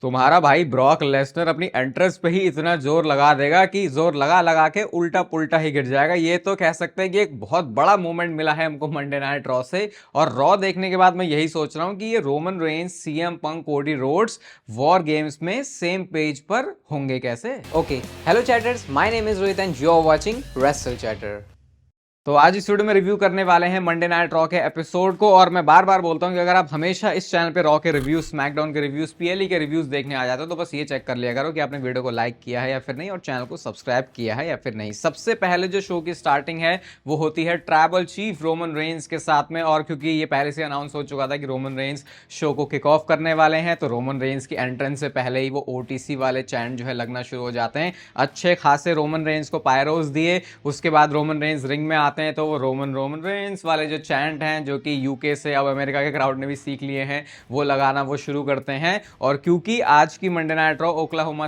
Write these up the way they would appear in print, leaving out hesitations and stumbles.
तुम्हारा भाई Brock Lesnar अपनी एंट्रेंस पे ही इतना जोर लगा देगा कि जोर लगा लगा के उल्टा पुल्टा ही गिर जाएगा। ये तो कह सकते हैं कि एक बहुत बड़ा मोमेंट मिला है हमको मंडे नाइट रॉ से। और रॉ देखने के बाद मैं यही सोच रहा हूं कि ये Roman Reigns, CM Punk, Cody Rhodes war games में सेम पेज पर होंगे कैसे। Okay, hello chatters. My name is Rohit and you are watching Wrestle Chatter. तो आज इस वीडियो में रिव्यू करने वाले हैं मंडे नाइट रॉ के एपिसोड को। और मैं बार बार बोलता हूं कि अगर आप हमेशा इस चैनल पे रॉ के रिव्यूज, स्मैकडाउन के रिव्यूज, पीएलई के रिव्यूज देखने आ जाते हो तो बस ये चेक कर लिया करो कि आपने वीडियो को लाइक किया है या फिर नहीं, और चैनल को सब्सक्राइब किया है या फिर नहीं। सबसे पहले जो शो की स्टार्टिंग है वो होती है ट्राइबल चीफ रोमन रेंस के साथ में। और क्योंकि ये पहले से अनाउंस हो चुका था कि रोमन रेंस शो को किक ऑफ करने वाले हैं, तो रोमन रेंस की एंट्रेंस से पहले ही वो ओटीसी वाले चैंट जो है लगना शुरू हो जाते हैं। अच्छे खासे रोमन रेंस को पायरोज दिए। उसके बाद रोमन रेंस रिंग में आते हैं तो वो रोमन रेंस वाले जो चैंट हैं, जो कि यूके से अब अमेरिका के क्राउड ने भी सीख लिए हैं, वो लगाना वो शुरू करते हैं। और क्योंकि आज की Monday night raw Oklahoma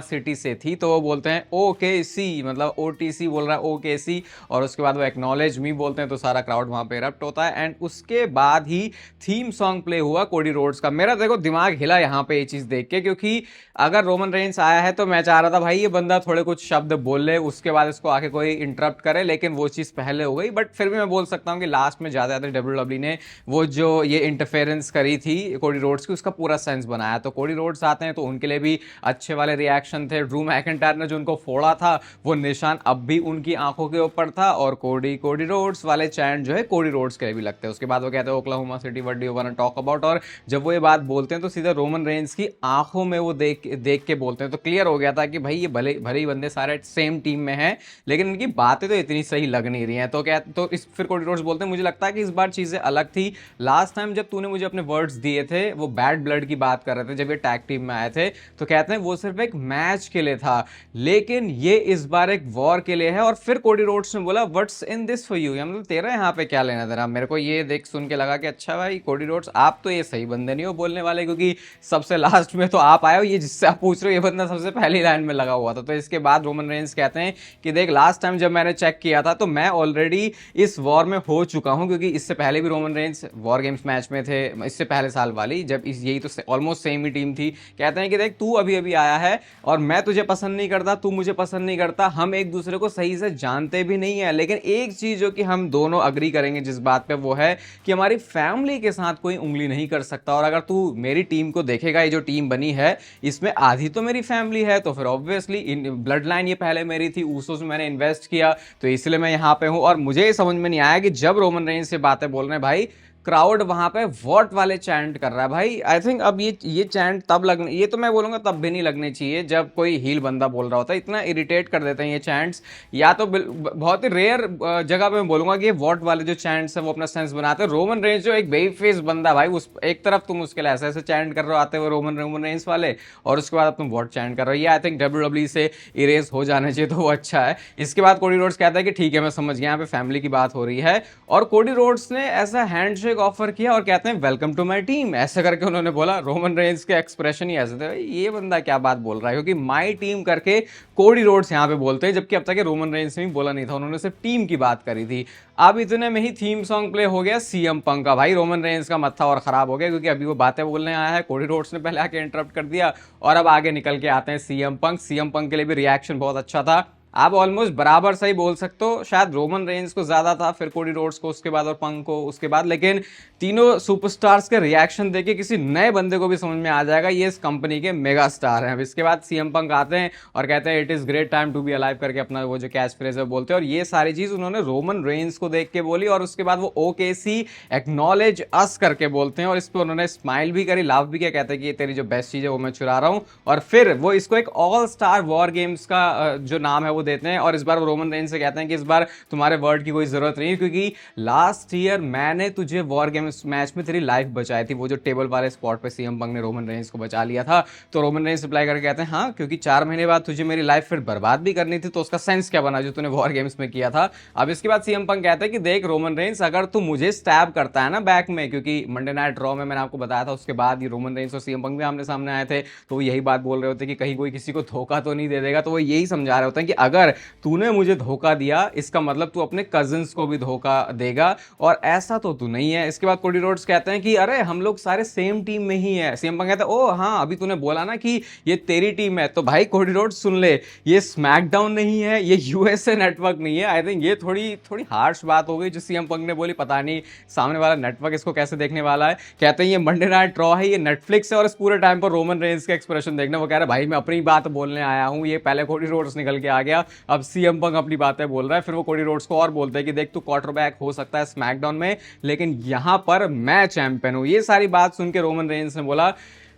city से थी तो वो बोलते हैं ओकेसी, मतलब ओटीसी बोल रहा है ओकेसी, और उसके बाद वो एक्नॉलेज मी बोलते हैं तो सारा क्राउड वहां पे इरप्ट होता है। एंड उसके बाद ही थीम सॉन्ग प्ले हुआ कोडी रोड्स का। मेरा देखो दिमाग हिला यहाँ पे ये चीज देख के, क्योंकि अगर रोमन रेंस आया है तो मैं चाह रहा था भाई ये बंदा थोड़े कुछ शब्द बोल ले, उसके बाद इसको आके कोई इंटरप्ट करे, लेकिन वो चीज पहले हो गई। बट फिर भी मैं बोल सकता हूँ कि लास्ट में ज्यादा डब्ल्यूडब्ल्यू ने वो जो ये इंटरफेरेंस करी थी कोडी रोड्स की, उसका पूरा सेंस बनाया। तो कोडी रोड्स आते हैं तो उनके लिए भी अच्छे वाले रिएक्शन थे। ड्रू मैकिंटायर ने जो उनको फोड़ा था वो निशान अब भी उनकी आंखों के ऊपर था। और कोडी रोड्स वाले चैंट जो है कोडी रोड्स के लिए भी लगते हैं। उसके बाद वो कहते हैं Oklahoma City what do you want to talk about. और जब वो ये बात बोलते हैं तो सीधा रोमन रेंस की आंखों में वो देख के बोलते हैं। तो क्लियर हो गया था कि भाई ये भले भले ही बंदे सारे सेम टीम में हैं, लेकिन इनकी बातें तो इतनी सही लग नहीं रही हैं। तो क्या तो इस फिर कोडी रोड्स बोलते हैं मुझे लगता है कि इस बार चीजें अलग थी। लास्ट टाइम जब तूने मुझे अपने वर्ड्स दिए थे, वो बैड ब्लड की बात कर रहे थे जब ये टैग टीम में आए थे, तो कहते हैं वो सिर्फ एक मैच के लिए था, लेकिन ये इस बार एक वॉर के लिए है। और फिर कोडी रोड्स ने बोला what's in this for you, मतलब तेरा यहाँ पे क्या लेना देना। मेरे को ये देख सुन के लगा कि अच्छा भाई कोडी रोड्स आप तो ये सही बंदे नहीं हो बोलने वाले, क्योंकि सबसे लास्ट में तो आप आए हो, ये जिससे आप पूछ रहे हो ये बंदा सबसे पहली लाइन में लगा हुआ था। तो इसके बाद रोमन रेंस कहते हैं कि देख लास्ट टाइम जब मैंने चेक किया था तो मैं ऑलरेडी इस वॉर में हो चुका हूं, क्योंकि इससे पहले भी Roman Reigns war games match में थे, इससे पहले साल वाली, जब यही तो ऑलमोस्ट सेम ही टीम थी। कहते हैं कि देख तू अभी अभी आया है और मैं तुझे पसंद नहीं करता, तू मुझे पसंद नहीं करता, हम एक दूसरे को सही से जानते भी नहीं है, लेकिन एक चीज जो कि हम दोनों अग्री करेंगे जिस बात पे, वो है कि हमारी फैमिली के साथ कोई उंगली नहीं कर सकता। और अगर तू मेरी टीम को देखेगा, ये जो टीम बनी है इसमें आधी तो मेरी फैमिली है, तो फिर ऑब्वियसली ब्लड लाइन ये पहले मेरी थी, ऊसों से मैंने इन्वेस्ट किया, तो इसलिए मैं यहाँ पे हूँ। और मुझे ये समझ में नहीं आया कि जब रोमन रेंस से बातें बोल रहे हैं भाई, क्राउड वहां पे वॉट वाले चैंट कर रहा है। भाई आई थिंक अब ये चैंट तब लगने, ये तो मैं बोलूंगा तब भी नहीं लगने चाहिए जब कोई हील बंदा बोल रहा होता है। इतना इरिटेट कर देते हैं ये चैंट्स। या तो बहुत ही रेयर जगह पे मैं बोलूंगा कि ये वॉट वाले जो चैंट्स हैं वो अपना सेंस बनाते हैं। रोमन रेंस जो एक बेबी फेस बंदा भाई, उस एक तरफ तुम उसके लिए ऐसे ऐसे चैंट कर रहे हो आते हुए रोमन रेंस वाले, और उसके बाद तुम वॉट चैंट कर रहे हो। ये आई थिंक डब्ल्यूडब्ल्यू से इरेज हो जाने चाहिए, तो वो अच्छा है। इसके बाद कोडी रोड्स कहता है कि ठीक है मैं समझ गया, यहाँ पे फैमिली की बात हो रही है। और कोडी रोड्स ने ऐसा हैंडशेक ऑफर किया और कहते हैं वेलकम टू माय टीम, ऐसे करके उन्होंने बोला। रोमन रेंस के एक्सप्रेशन ही ऐसे थे, ये बंदा क्या बात बोल रहा है, क्योंकि माय टीम करके कोडी रोड्स यहां पे बोलते हैं, जबकि अब तक रोमन रेंस ने भी बोला नहीं था, उन्होंने सिर्फ टीम की बात करी थी। अब इतने में ही थीम सॉन्ग प्ले हो गया सीएम पंक का। भाई रोमन रेंस का मत्था और खराब हो गया, क्योंकि अभी वो बातें बोलने आया है, कोडी रोड्स ने पहले आके इंटरप्ट कर दिया, और अब आगे निकल के आते हैं सीएम पंक। सीएम पंक के लिए भी रिएक्शन बहुत अच्छा था। आप ऑलमोस्ट बराबर सही बोल सकते हो, शायद रोमन रेंस को ज्यादा था, फिर कोडी रोड्स को उसके बाद, और पंक को उसके बाद, लेकिन तीनों सुपरस्टार्स के रिएक्शन देके किसी नए बंदे को भी समझ में आ जाएगा ये इस कंपनी के मेगा स्टार हैं। अब इसके बाद सीएम पंक आते हैं और कहते हैं it is great time to be alive करके अपना वो जो कैच फ्रेज है बोलते हैं। और ये सारी चीज उन्होंने रोमन रेंस को देख के बोली, और उसके बाद वो ओकेसी एक्नॉलेज अस करके बोलते हैं, और इस पर उन्होंने स्माइल भी करी, लाफ भी किया, कहते हैं कि ये तेरी जो बेस्ट चीज है वो मैं चुरा रहा हूँ। और फिर वो इसको एक ऑल स्टार वॉर गेम्स का जो नाम है वो देते हैं। और इस बार वो रोमन रेंस से कहते हैं कि इस बार तुम्हारे वर्ड की कोई जरूरत नहीं, क्योंकि लास्ट ईयर मैंने तुझे वॉर गेम्स मैच में तेरी लाइफ बचाई थी, वो जो टेबल वाले स्पॉट पे सीएम पंक ने रोमन रेंस को बचा लिया था। तो रोमन रेंस रिप्लाई करके कहते हैं हाँ, क्योंकि 4 महीने बाद तुझे मेरी लाइफ फिर बर्बाद भी करनी थी, तो उसका सेंस क्या बना जो तूने वॉर गेम्स में किया था। अब इसके बाद सीएम पंक कहते हैं कि देख रोमन रेंस, अगर तू मुझे स्टैब करता है ना बैक में, क्योंकि मंडे नाइट रॉ में मैंने आपको बताया था उसके बाद ये रोमन रेंस और सीएम पंक भी आमने सामने आए थे, तो वो यही बात बोल रहे होते कि कहीं कोई किसी को धोखा तो नहीं दे देगा। तो वो यही समझा रहे होते हैं कि अगर तूने मुझे धोखा दिया इसका मतलब तू अपने कजिन्स को भी धोखा देगा, और ऐसा तो तू नहीं है। इसके बाद कोडी रोड्स कहते हैं कि अरे हम लोग सारे सेम टीम में ही हैं। सीएम पंक कहता है ओ हाँ अभी तूने बोला ना कि ये तेरी टीम है, तो भाई कोडी रोड्स सुन ले, ये स्मैकडाउन नहीं है, ये यूएसए नेटवर्क नहीं है। आई थिंक ये थोड़ी थोड़ी हार्श बात हो गई जो सीएम पंक ने बोली, पता नहीं सामने वाला नेटवर्क इसको कैसे देखने वाला है। कहते हैं ये मंडे नाइट रॉ है, ये नेटफ्लिक्स है, और इस पूरे टाइम पर रोमन रेंज का एक्सप्रेशन देखना। वो कह रहा है भाई मैं अपनी बात बोलने आया हूं, ये पहले कोडी रोड्स निकल के आ गया, अब सीएम पंक अपनी बातें बोल रहा है। फिर वो कोडी रोड्स को और बोलते हैं कि देख तू क्वार्टरबैक हो सकता है स्मैकडाउन में, लेकिन यहां पर मैं चैंपियन हूं। ये सारी बात सुन के रोमन रेंज ने बोला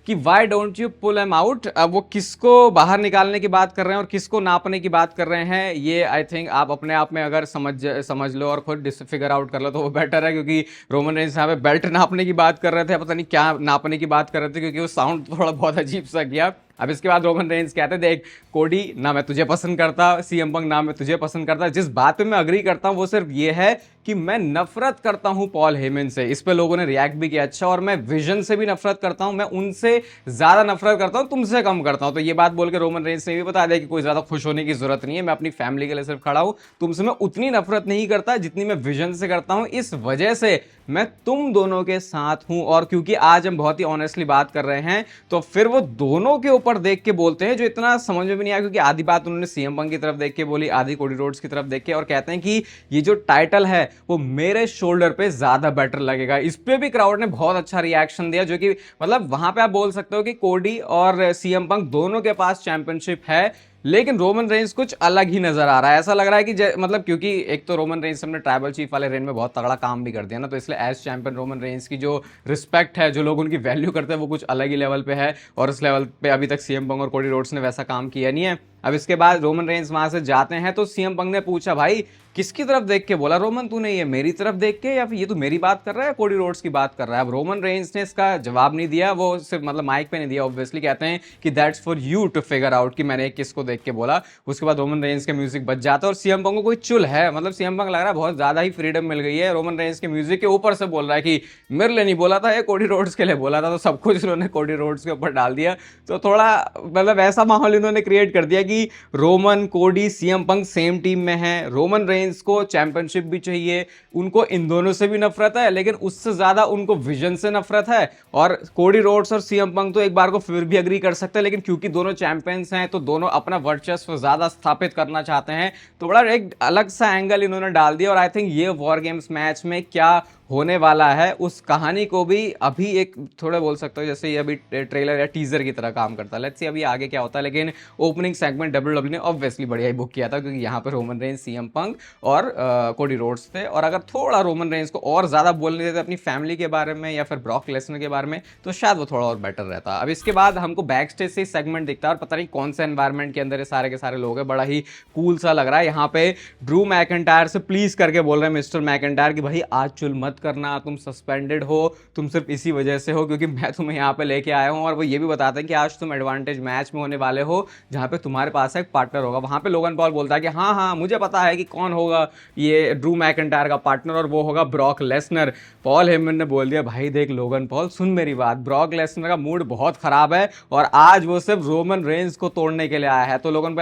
कि why don't you pull am out. अब वो किसको बाहर निकालने की बात कर रहे हैं और किसको नापने की बात कर रहे हैं, ये आई थिंक आप अपने आप में अगर समझ लो और खुद फिगर आउट कर लो तो वो बेटर है, क्योंकि रोमन रेंज यहाँ पे बेल्ट नापने की बात कर रहे थे, पता नहीं क्या नापने की बात कर रहे थे, क्योंकि वो साउंड थोड़ा बहुत अजीब सा किया। अब इसके बाद रोमन रेंज कहते देख कोडी ना मैं तुझे पसंद करता, सीएम पंक ना मैं तुझे पसंद करता, जिस बात पे मैं अग्री करता हूं वो सिर्फ ये है कि मैं नफरत करता हूं पॉल हेमन से। इस पे लोगों ने रिएक्ट भी किया अच्छा, और मैं विजन से भी नफरत करता हूं, मैं उनसे ज्यादा नफरत करता हूं, तुमसे कम करता हूं। तो ये बात बोल के रोमन रेंज ने भी बता दिया कि कोई ज्यादा खुश होने की जरूरत नहीं है, मैं अपनी फैमिली के लिए सिर्फ खड़ा हूं, तुमसे मैं उतनी नफरत नहीं करता जितनी मैं विजन से करता हूं, इस वजह से मैं तुम दोनों के साथ हूं। और क्योंकि आज हम बहुत ही ऑनेस्टली बात कर रहे हैं तो फिर वो दोनों के ऊपर देख के बोलते हैं, जो इतना समझ में भी नहीं आया, क्योंकि आधी बात उन्होंने सीएम पंक की तरफ देख के बोली, आधी कोडी रोड्स की तरफ देख के, और कहते हैं कि ये जो टाइटल है वो मेरे शोल्डर पे ज्यादा बेटर लगेगा। इस पे भी क्राउड ने बहुत अच्छा रिएक्शन दिया, जो कि मतलब वहां पे आप बोल सकते हो कि कोडी और सीएम पंक दोनों के पास चैंपियनशिप है, लेकिन रोमन रेंज कुछ अलग ही नजर आ रहा है। ऐसा लग रहा है कि मतलब क्योंकि एक तो रोमन रेंज हमने ट्राइबल चीफ वाले रेन में बहुत तगड़ा काम भी कर दिया ना, तो इसलिए एज चैंपियन रोमन रेंज की जो रिस्पेक्ट है, जो लोग उनकी वैल्यू करते हैं, वो कुछ अलग ही लेवल पे है, और इस लेवल पे अभी तक सीएम पंक और कोडी रोड्स ने वैसा काम किया नहीं है। अब इसके बाद रोमन रेंज वहां से जाते हैं तो सीएम पंक ने पूछा भाई किसकी तरफ देख के बोला रोमन तूने, ये मेरी तरफ देख के या फिर ये तू मेरी बात कर रहा है कोडी रोड्स की बात कर रहा है। अब रोमन रेंज ने इसका जवाब नहीं दिया, वो सिर्फ मतलब माइक पे नहीं दिया, ऑब्वियसली कहते हैं कि that's for you to figure out कि मैंने किसको देख के बोला। उसके बाद रोमन रेंज के म्यूजिक बज जाता है और सीएम पंक को कोई चुल है, मतलब सीएम पंक लग रहा है बहुत ज्यादा ही फ्रीडम मिल गई है, रोमन रेंज के म्यूजिक के ऊपर से बोल रहा है कि मेरे लिए नहीं बोला था, ये कोडी रोड्स के लिए बोला था, तो सब कुछ इन्होंने कोडी रोड्स के ऊपर डाल दिया। तो थोड़ा मतलब ऐसा माहौल इन्होंने क्रिएट कर दिया कि रोमन कोडी सीएम पंक सेम टीम में है, रोमन रेंज को चैंपियनशिप भी चाहिए, उनको इन दोनों से भी नफरत है, लेकिन उससे ज्यादा उनको विजन से नफरत है। और कोडी रोड्स और सीएम पंक तो एक बार को फिर भी अग्री कर सकते हैं, लेकिन क्योंकि दोनों चैंपियंस हैं तो दोनों अपना वर्चस्व ज्यादा स्थापित करना चाहते हैं, तो बड़ा एक अलग सा एंगल इन्होंने डाल दिया। और आई थिंक ये वॉर गेम्स मैच में क्या होने वाला है उस कहानी को भी अभी एक थोड़ा बोल सकते हो जैसे ये अभी ट्रेलर या टीजर की तरह काम करता है। लेट्स सी अभी आगे क्या होता है, लेकिन ओपनिंग सेगमेंट डब्ल्यूडब्ल्यू ने ऑब्वियसली बढ़िया ही बुक किया था, क्योंकि यहाँ पे रोमन रेंज सीएम पंक और कोडी रोड्स थे। और अगर थोड़ा रोमन रेंज को और ज्यादा बोलने देते अपनी फैमिली के बारे में या फिर ब्रॉक लेसनर के बारे में तो शायद वो थोड़ा और बेटर रहता। अब इसके बाद हमको बैक स्टेज से सेगमेंट दिखता है और पता नहीं कौन सा एनवायरमेंट के अंदर ये सारे के सारे लोग हैं, बड़ा ही कूल सा लग रहा है। यहाँ पे ड्रू मैकिंटायर से प्लीज करके बोल रहे हैं मिस्टर मैकिंटायर कि भाई आज चुल मत करना, तुम सस्पेंडेड हो, तुम सिर्फ इसी वजह से हो क्योंकि मैं तुम्हें यहाँ पे लेके आया हूँ। और वो ये भी बताते हैं कि आज तुम एडवांटेज मैच में होने वाले हो जहाँ पे तुम्हारे पास एक पार्टनर होगा। वहाँ पे लोगन पॉल बोलता है कि हाँ हाँ मुझे पता है कि कौन होगा ये ड्रू मैकिंटायर का पार्टनर, और वो होगा ब्रॉक लेसनर। पॉल हेमन ने बोल दिया भाई देख लोगन पॉल सुन मेरी बात, ब्रॉक लेसनर का मूड बहुत खराब है और आज वो सिर्फ रोमन रेंज को तोड़ने के लिए आया है। तो लोगन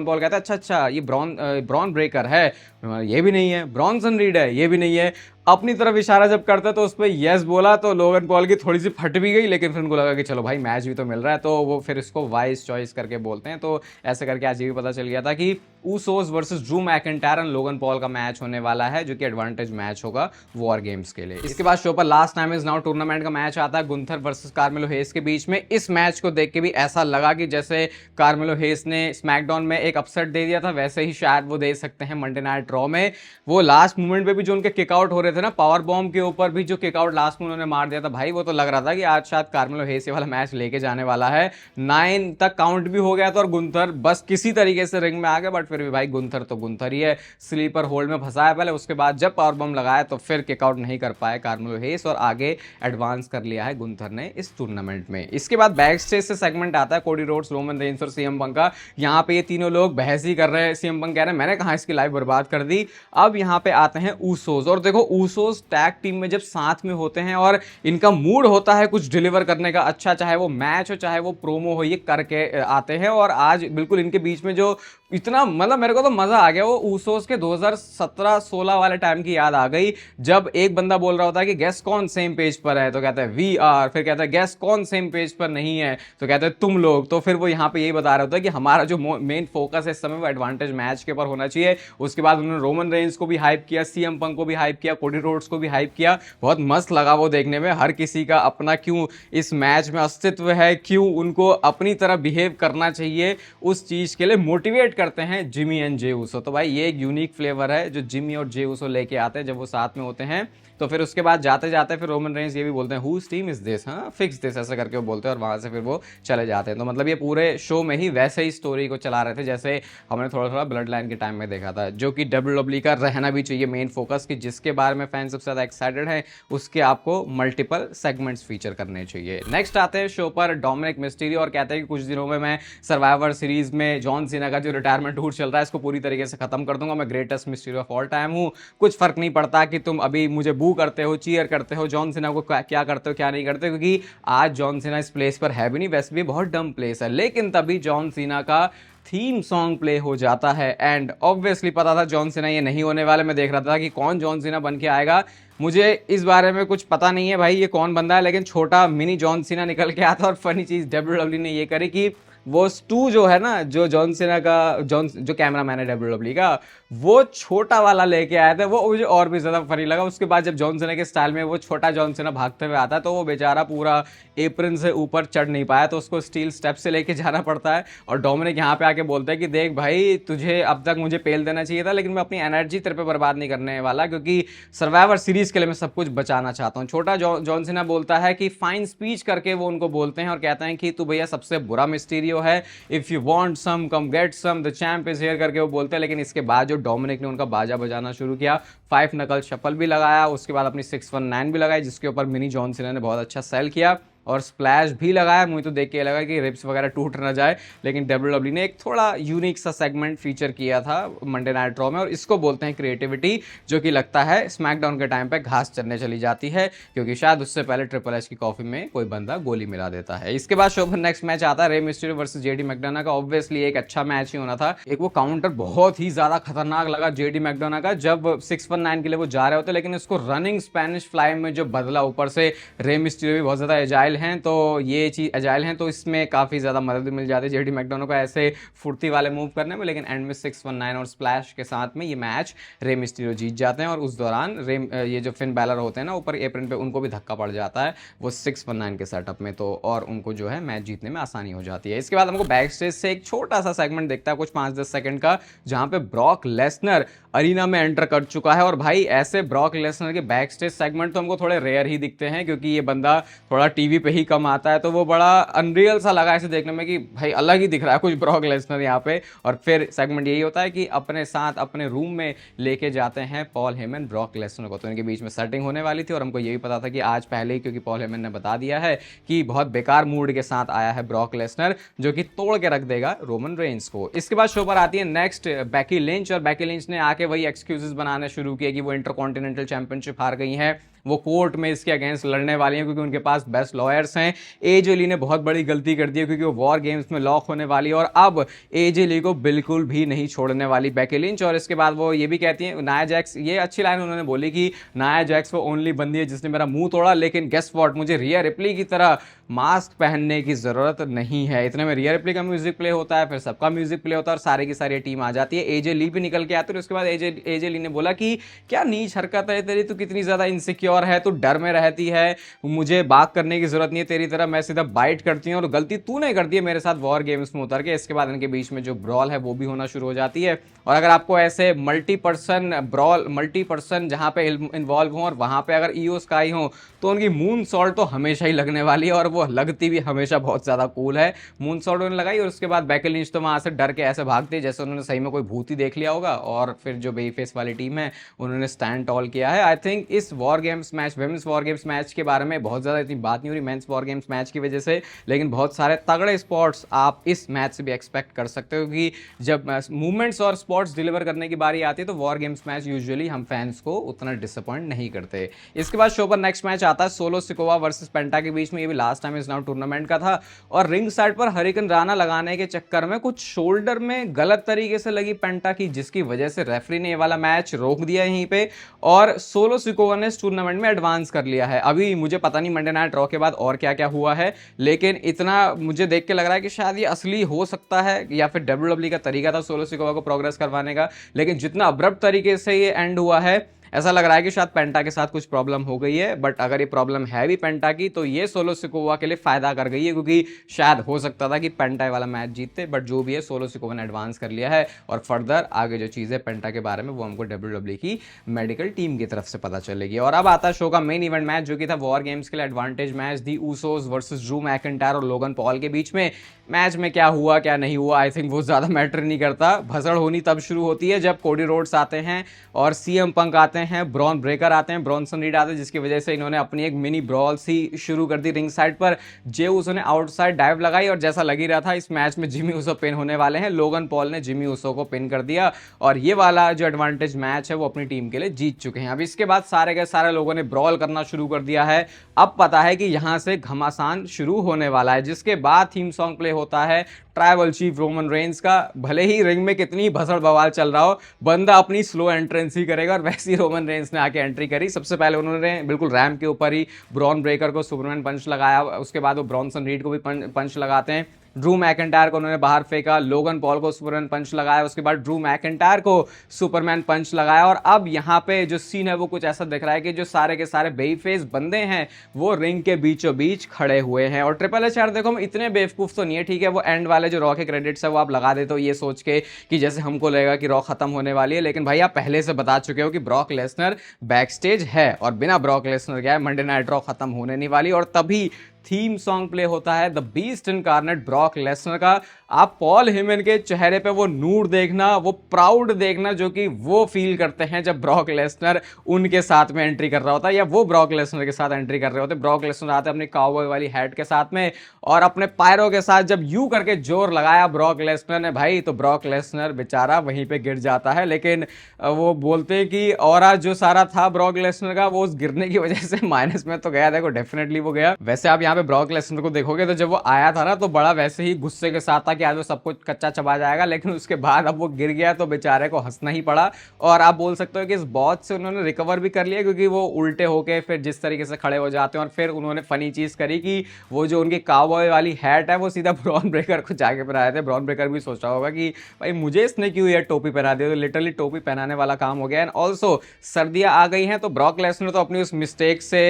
पॉल कहता है अच्छा ये ब्रॉन ब्रेकर है, ये भी नहीं है, ब्रॉनसन रीड है, ये भी नहीं है। अपनी तरफ इशारा जब करता तो उस पर यस बोला तो लोगन पॉल की थोड़ी सी फट भी गई, लेकिन फिर उनको लगा कि चलो भाई मैच भी तो मिल रहा है, तो वो फिर इसको वाइज चॉइस करके बोलते हैं। तो ऐसे करके आज ये भी पता चल गया था कि Usos versus Drew McIntyre and Logan Paul का मैच होने वाला है, जो कि एडवांटेज मैच होगा वॉर गेम्स के लिए। इसके बाद शो पर last time is now tournament का मैच आता है गुंथर वर्सेस कार्मेलो हेस के बीच में। इस मैच को देख के भी ऐसा लगा कि जैसे कार्मेलो हेस ने स्मैकडाउन में एक अपसेट दे दिया था, वैसे ही शायद वो दे सकते हैं मंडे नाइट रॉ में। वो लास्ट मोमेंट पे भी जो उनके किकआउट हो रहे थे ना, पावर बॉम्ब के ऊपर भी जो किकआउट लास्ट में उन्होंने मार दिया था भाई, वो तो लग रहा था कि आज शायद कार्मेलो हेस वाला मैच लेके जाने वाला है। 9 तक काउंट भी हो गया था और गुंथर बस किसी तरीके से रिंग में आ गया, बट फिर भी भाई गुंथर तो गुंथर ही है, स्लीपर होल्ड में फंसाया पहले, उसके बाद जब पावर बॉम्ब लगाया तो फिर किकआउट नहीं कर पाया कार्मेलो हेस और आगे एडवांस कर लिया है गुंथर ने इस टूर्नामेंट में। इसके बाद बैक स्टेज से सेगमेंट आता है कोडी रोड्स, रोमन रेंज और सीएम पंक का। यहाँ पे ये तीनों लोग बहस ही कर रहे हैं। सीएम पंक कह रहे हैं मैंने कहा इसकी लाइफ बर्बाद कर दी। अब यहाँ पे आते हैं ऊसोस, और देखो ऊसोस टैग टीम में जब साथ में होते हैं और इनका मूड होता है कुछ डिलीवर करने का, अच्छा चाहे वो मैच हो चाहे वो प्रोमो हो, ये करके आते हैं। और आज बिल्कुल इनके बीच में जो इतना मतलब मेरे को तो मजा आ गया। वो ऊसोस के 2017-16 वाले टाइम की याद आ गई, जब एक बंदा बोल रहा होता है कि गेस कौन सेम पेज पर है, तो कहता है वी आर, फिर कहता है गेस कौन सेम पेज पर नहीं है, तो कहते हैं तुम लोग। तो फिर वो यहाँ पे यही बता रहा होता है कि हमारा जो मेन फोकस है इस समय वो एडवांटेज मैच के ऊपर होना चाहिए। उसके बाद उन्होंने रोमन रेंज को भी हाइप किया, सीएम पंक को भी हाइप किया, कोडी रोड्स को भी हाइप किया। बहुत मस्त लगा वो देखने में। हर किसी का अपना क्यों इस मैच में अस्तित्व है, क्यों उनको अपनी तरह बिहेव करना चाहिए, उस चीज के लिए मोटिवेट करते हैं जिमी एंड जे ऊसो। तो भाई ये एक यूनिक फ्लेवर है जो जिमी और जे ऊसो लेके आते हैं जब वो साथ में होते हैं। तो फिर उसके बाद जाते जाते फिर रोमन रेंज ये भी बोलते हैं हुज टीम इज दिस, हाँ फिक्स दिस, ऐसा करके वो बोलते हैं और वहां से फिर वो चले जाते हैं। तो मतलब ये पूरे शो में ही वैसे ही स्टोरी को चला रहे थे जैसे हमने थोड़ा थोड़ा ब्लड लाइन के टाइम में देखा था, जो कि डब्ल्यूडब्ल्यूई का रहना भी चाहिए मेन फोकस, कि जिसके बारे में फैंस सबसे ज्यादा एक्साइटेड है उसके आपको मल्टीपल सेगमेंट्स फीचर करने चाहिए। नेक्स्ट आते हैं शो पर डोमिनिक मिस्टीरियो और कहते हैं कि कुछ दिनों में मैं सर्वाइवर सीरीज में जॉन सीना का जो रिटायरमेंट टूर चल रहा है इसको पूरी तरीके से खत्म कर दूंगा। मैं greatest Mysterio of all time हूँ, कुछ फर्क नहीं पड़ता कि तुम अभी मुझे बू करते हो, चीयर करते हो, जॉन सीना को क्या करते हो क्या नहीं करते, क्योंकि आज जॉन सीना इस प्लेस पर है भी नहीं, वैसे भी बहुत डम प्लेस है। लेकिन तभी जॉन सीना का थीम सॉन्ग प्ले हो जाता है एंड ऑब्वियसली पता था जॉन सीना ये नहीं होने वाले। मैं देख रहा था कि कौन जॉन सीना बन के आएगा, मुझे इस बारे में कुछ पता नहीं है भाई ये कौन बंदा है, लेकिन छोटा मिनी जॉन सीना निकल के आता। और फनी चीज डब्ल्यूडब्ल्यूई ने ये करी कि वो स्टू जो है ना, जो जॉन सीना का जो कैमरा मैन है डब्ल्यूडब्ल्यूई का, वो छोटा वाला लेके आया था। वो मुझे और भी ज्यादा फनी लगा। उसके बाद जब जॉन सीना के स्टाइल में वो छोटा जॉन सीना भागते हुए आता है तो वो बेचारा पूरा एप्रन से ऊपर चढ़ नहीं पाया, तो उसको स्टील स्टेप से लेके जाना पड़ता है। और डोमिनिक यहाँ पे आके बोलता है कि देख भाई तुझे अब तक मुझे पेल देना चाहिए था, लेकिन मैं अपनी एनर्जी तेरे पे बर्बाद नहीं करने वाला, क्योंकि सर्वाइवर सीरीज के लिए मैं सब कुछ बचाना चाहता हूँ। छोटा जॉन सीना बोलता है कि फाइन स्पीच करके वो उनको बोलते हैं और कहते हैं कि तू भैया सबसे बुरा मिस्टीरियो है, if you want some come get some, the champ is here करके वो बोलते हैं। लेकिन इसके बाद जो डोमिनिक ने उनका बाजा बजाना शुरू किया, 5 नकल शफल भी लगाया, उसके बाद अपनी 619 भी लगाई जिसके ऊपर मिनी जॉन सीना ने बहुत अच्छा सेल किया और स्प्लैश भी लगाया। मुझे तो देख के लगा कि रिब्स वगैरह टूट ना जाए, लेकिन डब्ल्यूडब्ल्यूई ने एक थोड़ा यूनिक सा सेगमेंट फीचर किया था मंडे नाइट रॉ में, और इसको बोलते हैं क्रिएटिविटी, जो कि लगता है स्मैकडाउन के टाइम पे घास चरने चली जाती है, क्योंकि शायद उससे पहले ट्रिपल एच की कॉफी में कोई बंदा गोली मिला देता है। इसके बाद शो पर नेक्स्ट मैच आता है Rey Mysterio versus JD McDonagh का। ऑब्वियसली एक अच्छा मैच ही होना था। एक वो काउंटर बहुत ही ज्यादा खतरनाक लगा जेडी मैकडोना का, जब 619 के लिए वो जा रहे होते, लेकिन उसको रनिंग स्पेनिश फ्लाई में जो बदला, ऊपर से रे मिस्टीरियो भी बहुत ज्यादा एजाइल हैं, तो ये चीज एजाइल हैं, तो इसमें काफी ज्यादा मदद मिल जाती है जेडी मैकडोना को ऐसे फुर्ती वाले मूव करने में। लेकिन एंड में 619 और स्प्लैश के साथ में ये मैच रे मिस्टीरियो जीत जाते हैं, और उस दौरान ये जो फिन बैलर होते हैं ना ऊपर एप्रन पे, उनको भी धक्का पड़ जाता है वो 619 के सेटअप में, तो और उनको जो है मैच जीतने में आसानी हो जाती है। इसके बाद हमको बैक स्टेज से एक छोटा सा सेगमेंट दिखता है कुछ 5-10 सेकंड का, जहां पे ब्रॉक लेसनर अरीना में एंटर कर चुका है। और भाई ऐसे ब्रॉक लेसनर के बैक स्टेज सेगमेंट तो हमको थोड़े रेयर ही दिखते हैं, क्योंकि ये बंदा थोड़ा टीवी पे ही कम आता है, तो वो बड़ा अनरियल सा लगा ऐसे देखने में कि भाई अलग ही दिख रहा है कुछ ब्रॉक लेसनर यहाँ पे। और फिर सेगमेंट यही होता है कि अपने साथ अपने रूम में लेके जाते हैं पॉल हेमन ब्रॉक लेसनर को, तो इनके बीच में सेटिंग होने वाली थी, और हमको ये भी पता था कि आज पहले ही, क्योंकि पॉल हेमन ने बता दिया है कि बहुत बेकार मूड के साथ आया है ब्रॉक लेसनर, जो कि तोड़ के रख देगा रोमन रेंज को। इसके बाद शो पर आती है नेक्स्ट बेकी लिंच, और बेकी लिंच ने आके वही एक्सक्यूजेस बनाने शुरू किए कि वो इंटरकॉन्टिनेंटल चैंपियनशिप हार गई है, वो कोर्ट में इसके अगेंस्ट लड़ने वाली हैं क्योंकि उनके पास बेस्ट लॉयर्स हैं। एजे ली ने बहुत बड़ी गलती कर दी है क्योंकि वो वॉर गेम्स में लॉक होने वाली है, और अब एजे ली को बिल्कुल भी नहीं छोड़ने वाली बेकी लिंच। और इसके बाद वो ये भी कहती हैं, नाया जैक्स, ये अच्छी लाइन उन्होंने बोली कि नाया जैक्स वो ओनली बंदी है जिसने मेरा मुंह तोड़ा, लेकिन गेस व्हाट, मुझे रिया रिप्ली की तरह मास्क पहनने की जरूरत नहीं है। इतने में रिया रिप्ली का म्यूजिक प्ले होता है, फिर सबका म्यूजिक प्ले होता है, और सारी की सारी टीम आ जाती है। एजे ली भी निकल के आती है। उसके बाद एजे ली ने बोला कि क्या नीच हरकत है तेरी, तू कितनी ज्यादा इनसिक्योर है, तू डर में रहती है, मुझे बात करने की जरूरत नहीं है तेरी तरह, मैं सीधा बाइट करती हूँ, और गलती तूने कर दी है मेरे साथ वॉर गेम्स में उतर के। इसके बाद इनके बीच में जो ब्रॉल है वो भी होना शुरू हो जाती है। और अगर आपको ऐसे मल्टी पर्सन जहां पे इन्वॉल्व हो और वहां पे अगर ईओ स्काई हो, तो उनकी मून सॉल्ट तो हमेशा ही लगने वाली है, और वो लगती भी हमेशा बहुत ज्यादा कूल है। मून सॉल्ट उन्होंने लगाई, और उसके बाद बेकी लिंच तो वहां से डर के ऐसे भागते हैं जैसे उन्होंने सही में कोई भूत ही देख लिया होगा। और फिर जो बेफेस वाली टीम है उन्होंने स्टैंड टॉल किया है। आई थिंक इस war game games match, women's war games match के बारे में बहुत ज़्यादा इतनी बात नहीं हो रही मेंस वॉर गेम्स मैच की वजह से, लेकिन बहुत सारे तगड़े स्पॉट्स आप इस मैच से भी एक्सपेक्ट कर सकते हो कि जब मूवमेंट्स और स्पॉट्स डिलीवर करने की बारी आती है तो वॉर गेम्स मैच यूजुअली हम फैंस को उतना डिसअपॉइंट नहीं करते। इसके बाद शो पर नेक्स्ट मैच आता है सोलो सिकोवा वर्सेस पेंटा के बीच में। ये भी last time is now tournament का था और रिंग साइड पर हरिकन राणा लगाने के चक्कर में कुछ शोल्डर में गलत तरीके से लगी पेंटा की, जिसकी वजह से रेफरी ने ये वाला मैच रोक दिया यहीं पे और सोलो सिकोवा ने इस टूर्नामेंट में एडवांस कर लिया है। अभी मुझे पता नहीं मंडे नाइट रॉ के बाद और क्या क्या हुआ है, लेकिन इतना मुझे देख के लग रहा है कि शायद ये असली हो सकता है या फिर डब्ल्यूडब्ल्यू का तरीका था सोलो सिकोवा को प्रोग्रेस करवाने का, लेकिन जितना अब्रप्ट तरीके से ये एंड हुआ है ऐसा लग रहा है कि शायद पेंटा के साथ कुछ प्रॉब्लम हो गई है। बट अगर ये प्रॉब्लम है भी पेंटा की तो ये सोलो सिकोवा के लिए फायदा कर गई है, क्योंकि शायद हो सकता था कि पेंटा वाला मैच जीतते, बट जो भी है सोलो सिकोवा ने एडवांस कर लिया है और फर्दर आगे जो चीज़ें पेंटा के बारे में वो हमको डब्ल्यूडब्ल्यू की मेडिकल टीम की तरफ से पता चलेगी। और अब आता है शो का मेन इवेंट मैच जो कि था वॉर गेम्स के लिए एडवांटेज मैच, दी ऊसोस वर्सेस ड्रू मैकिंटायर और लोगन पॉल के बीच में। मैच में क्या हुआ क्या नहीं हुआ आई थिंक वो ज़्यादा मैटर नहीं करता। भसड़ होनी तब शुरू होती है जब कोडी रोड्स आते हैं और सीएम पंक आते हैं, ब्रॉन ब्रेकर आते हैं, ब्रॉनसन रीड आते हैं, जिसकी वजह से इन्होंने अपनी एक मिनी ब्रॉल सी शुरू कर दी रिंग साइड पर। जे ऊसो ने आउटसाइड डाइव लगाई और जैसा लग ही रहा था इस मैच में जिमी ऊसो पिन होने वाले हैं, लोगन पॉल ने जिमी ऊसो को पिन कर दिया और ये वाला जो एडवांटेज मैच है वो अपनी टीम के लिए जीत चुके हैं। अब इसके बाद सारे के सारे लोगों ने ब्रॉल करना शुरू कर दिया है। अब पता है कि यहां से घमासान शुरू होने वाला है, जिसके बाद थीम सॉन्ग प्ले होता है ट्राइबल चीफ रोमन रेंस का। भले ही रिंग में कितनी भसड़ बवाल चल रहा हो, बंदा अपनी स्लो एंट्रेंस ही करेगा और वैसे ही रोमन रेंस ने आके एंट्री करी। सबसे पहले उन्होंने बिल्कुल रैम्प के ऊपर ही ब्रॉन ब्रेकर को सुपरमैन पंच लगाया, उसके बाद वो ब्रॉनसन रीड को भी पंच लगाते हैं। ड्रू मैकिंटायर को उन्होंने बाहर फेंका, लोगन पॉल को सुपरमैन पंच लगाया, उसके बाद ड्रू मैकिंटायर को सुपरमैन पंच लगाया। और अब यहाँ पे जो सीन है वो कुछ ऐसा दिख रहा है कि जो सारे के सारे बेफेस बंदे हैं वो रिंग के बीचों बीच खड़े हुए हैं। और ट्रिपल एच यार देखो हम इतने बेवकूफ तो नहीं है, ठीक है वो एंड वाले जो रॉ के क्रेडिट्स है वो आप लगा देते हो ये सोच के कि जैसे हमको लगेगा कि रॉ खत्म होने वाली है, लेकिन भाई आप पहले से बता चुके हो कि ब्रॉक लेसनर बैक स्टेज है और बिना ब्रॉक लेसनर क्या है मंडे नाइट रॉ खत्म होने नहीं वाली। और तभी थीम सॉन्ग प्ले होता है the beast incarnate Brock Lesnar का। आप पॉल हेमन के चेहरे पे वो नूर देखना, वो प्राउड देखना जो कि वो फील करते हैं जब ब्रॉक लेसनर उनके साथ में एंट्री कर रहा होता है या वो ब्रॉक लेसनर के साथ एंट्री कर रहे होते हैं। ब्रॉक लेसनर आते हैं अपनी काउबॉय वाली हैट के साथ में और अपने पैरों के साथ जब यू करके जोर लगाया ब्रॉक लेसनर ने भाई, तो ब्रॉक लेसनर बेचारा वहीं पे गिर जाता है। लेकिन वो बोलते हैं कि और जो सारा था ब्रॉक लेसनर का वो उस गिरने की वजह से माइनस में तो गया, देखो डेफिनेटली वो गया। वैसे आप यहाँ पे ब्रॉक लेसनर को देखोगे तो जब वो आया था ना तो बड़ा वैसे ही गुस्से के साथ था कि आज वो सब कुछ कच्चा चबा जाएगा, लेकिन उसके बाद अब वो गिर गया तो बेचारे को हंसना ही पड़ा। और आप बोल सकते हो कि इस बॉट से उन्होंने रिकवर भी कर लिया, क्योंकि वो उल्टे होके फिर जिस तरीके से खड़े हो जाते हैं और फिर उन्होंने फनी चीज करी कि वो जो उनकी काउबॉय वाली हैट है वो सीधा ब्रॉन ब्रेकर को जाके पहनाए थे। ब्रॉन ब्रेकर भी सोच रहा होगा कि भाई मुझे इसने क्यों ये टोपी पहना दी, तो लिटरली टोपी पहनाने वाला काम हो गया। एंड ऑल्सो सर्दियां आ गई हैं तो ब्रॉक लेसनर तो अपनी उस मिस्टेक से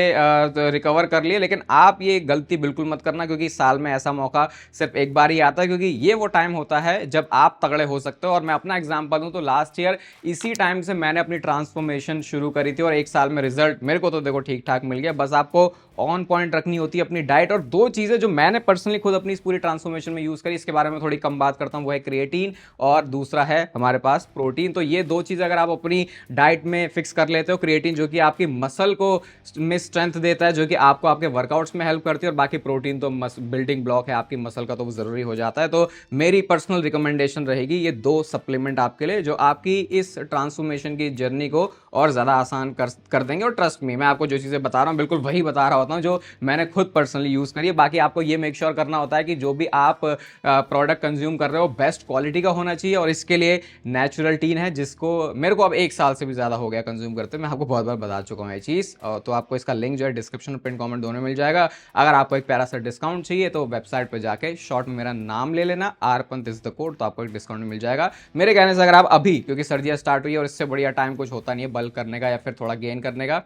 रिकवर कर लिए, लेकिन आप ये गलती बिल्कुल मत करना क्योंकि साल में ऐसा मौका सिर्फ एक बार ही आता है, क्योंकि ये वो टाइम होता है जब आप तगड़े हो सकते हो। और मैं अपना एग्जांपल दूं तो लास्ट ईयर इसी टाइम से मैंने अपनी ट्रांसफॉर्मेशन शुरू करी थी और एक साल में रिजल्ट मेरे को तो देखो ठीक ठाक मिल गया। बस आपको ऑन पॉइंट रखनी होती है अपनी डाइट। और दो चीजें जो मैंने पर्सनली खुद अपनी इस पूरी ट्रांसफॉर्मेशन में यूज करी, इसके बारे में थोड़ी कम बात करता हूं, वो है क्रिएटिन और दूसरा है हमारे पास प्रोटीन। तो ये दो चीजें अगर आप अपनी डाइट में फिक्स कर लेते हो, क्रिएटिन जो कि आपकी मसल को में स्ट्रेंथ देता है, जो कि आपको आपके वर्कआउट्स में हेल्प करती है, और बाकी प्रोटीन तो बिल्डिंग ब्लॉक है आपकी मसल का, तो वो जरूरी हो जाता है। तो मेरी पर्सनल रिकमेंडेशन रहेगी ये दो सप्लीमेंट आपके लिए जो आपकी इस ट्रांसफॉर्मेशन की जर्नी को और ज्यादा आसान कर देंगे। और ट्रस्ट मी, मैं आपको जो चीजें बता रहा हूं बिल्कुल वही बता रहा होता हूं जो मैंने खुद पर्सनली यूज करी है। बाकी आपको ये मेक श्योर करना होता है कि जो भी आप प्रोडक्ट कंज्यूम कर रहे हो बेस्ट क्वालिटी का होना चाहिए, और इसके लिए नेचुरल टीन है जिसको मेरे को अब 1 साल से भी ज्यादा हो गया कंज्यूम करते, मैं आपको बहुत बार बता चुका हूं ये चीज। तो आपको इसका लिंक जो है डिस्क्रिप्शन और पिन कमेंट दोनों मिल जाएगा। अगर आपको एक प्यारा सा डिस्काउंट चाहिए तो वेबसाइट पर जाके शॉर्ट में मेरा नाम ले लेना, आरपंत इज द कोड, तो आपको एक डिस्काउंट मिल जाएगा। मेरे कहने से अगर आप अभी, क्योंकि सर्दियां स्टार्ट हुई है और इससे बढ़िया टाइम कुछ होता नहीं है बल्क करने का या फिर थोड़ा गेन करने का,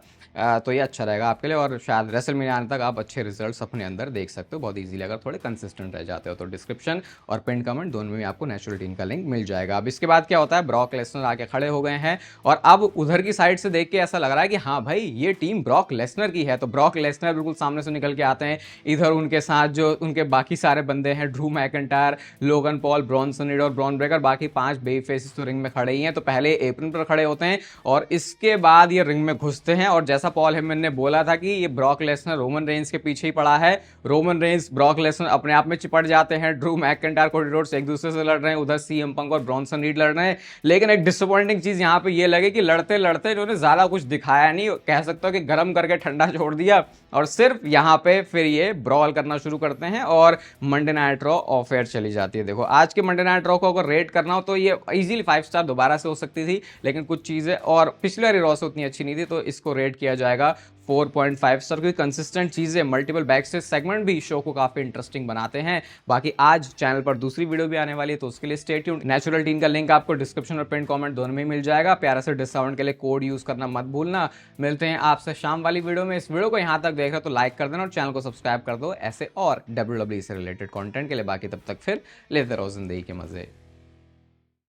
तो ये अच्छा रहेगा आपके लिए। और शायद रेसलमेनिया आने तक आप अच्छे रिजल्ट्स अपने अंदर देख सकते हो बहुत इजीली अगर थोड़े कंसिस्टेंट रह जाते हो। तो डिस्क्रिप्शन और पिन कमेंट दोनों में आपको नेचुरल टीन का लिंक मिल जाएगा। अब इसके बाद क्या होता है, ब्रॉक लेसनर आके खड़े हो गए हैं और अब उधर की साइड से देख के ऐसा लग रहा है कि हाँ भाई ये टीम ब्रॉक लेसनर की है। तो ब्रॉक लेसनर बिल्कुल सामने से निकल के आते हैं, हैं। इधर उनके साथ जो उनके बाकी सारे बंदे हैं, Drew McIntyre, Logan Paul, Bronson read और ब्रॉन ब्रेकर, बाकी 5 बेबी फेसेस तो रिंग में खड़े ही हैं। तो पहले एप्रन पर खड़े होते हैं और इसके बाद ये रिंग में घुसते हैं। और जैसा पॉल हेमन ने बोला था कि ये ब्रॉक लेसनर रोमन रेंज के पीछे ही पड़ा है, रोमन रेंज ब्रॉक लेसनर अपने आप में चिपट जाते हैं। ड्रू मैकिंटायर, कोडी रोड्स एक दूसरे से लड़ रहे हैं, उधर सीएम पंक और ब्रॉन्सन रीड लड़ रहे हैं। लेकिन एक डिसअपॉइंटिंग चीज यहाँ पे ये लगे कि लड़ते लड़ते इन्होंने ज्यादा कुछ दिखाया नहीं, कह सकते हो कि गर्म करके ठंडा छोड़ दिया और सिर्फ यहाँ पे फिर ये ब्रॉल करना शुरू करते हैं और Monday night raw of air चली जाती है। देखो आज के मंडे नाइट रॉ को अगर रेट करना हो तो ये इजीली 5 स्टार दोबारा से हो सकती थी, लेकिन कुछ चीजें और पिछले वाली रॉ से उतनी अच्छी नहीं थी, तो इसको रेट किया जाएगा 4.5 स्टार। क्योंकि कंसिस्टेंट चीजें, मल्टीपल बैक स्टेज सेगमेंट भी शो को काफी इंटरेस्टिंग बनाते हैं। बाकी आज चैनल पर दूसरी वीडियो भी आने वाली है, तो उसके लिए स्टे ट्यून्ड। नेचुरल टीन का लिंक आपको डिस्क्रिप्शन और पिन कमेंट दोनों में मिल जाएगा। प्यारा से डिस्काउंट के लिए कोड यूज करना मत भूलना। मिलते हैं आपसे शाम वाली वीडियो में। इस वीडियो को यहां तक देख रहे हो तो लाइक कर देना और चैनल को सब्सक्राइब कर दो ऐसे और WWE से रिलेटेड कंटेंट के लिए। बाकी तब तक फिर लेते रहो जिंदगी के मजे।